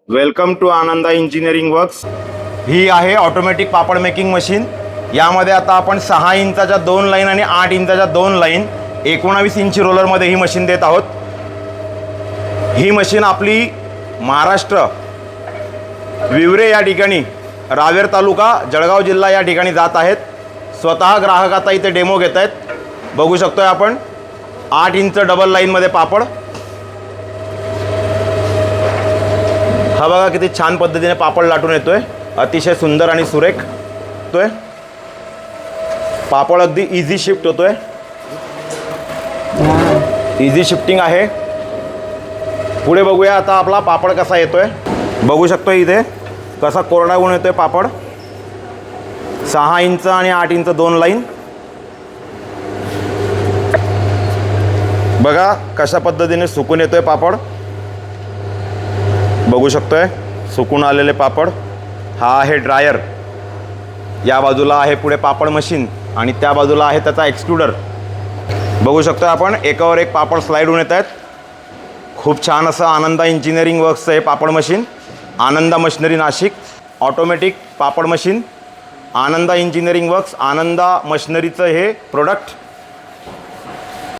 Welcome to Ananda engineering works. ही आहे automatic पापड making machine. यामध्ये आता आपण 6 इंचाच्या 2 लाईन आणि 8 इंचाच्या 2 लाईन 19 इंची रोलरमध्ये ही मशीन देत आहोत. ही मशीन आपली महाराष्ट्र विवरे या ठिकाणी, रावेर तालुका, जळगाव जिल्हा या ठिकाणी जात आहेत. स्वतः ग्राहक आता इथे डेमो घेत आहेत. बघू शकतोय आपण 8 इंच डबल लाईनमध्ये पापड. हा बघा किती छान पद्धतीने पापड लाटून येतोय. अतिशय सुंदर आणि सुरेख होतोय. पापड अगदी इझी शिफ्ट होतोय. इझी शिफ्टिंग आहे. पुढे बघूया आता आपला पापड कसा येतोय. बघू शकतो इथे कसा कोरडा गुण येतोय पापड. 6 इंच आणि 8 इंच 2 लाईन. बघा कशा पद्धतीने सुकून येतोय पापड. बघू शकतोय सुकून आलेले पापड. हा आहे ड्रायर. या बाजूला आहे पुढे पापड मशीन आणि त्या बाजूला आहे त्याचा एक्सट्रुडर. बघू शकतोय आपण एकावर एक पापड स्लाईड होऊन येत आहेत. खूप छान असं आनंदा इंजिनिअरिंग वर्क्सचं हे पापड मशीन. आनंदा मशिनरी नाशिक ऑटोमॅटिक पापड मशीन. आनंदा इंजिनिअरिंग वर्क्स, आनंदा मशिनरीचं हे प्रोडक्ट.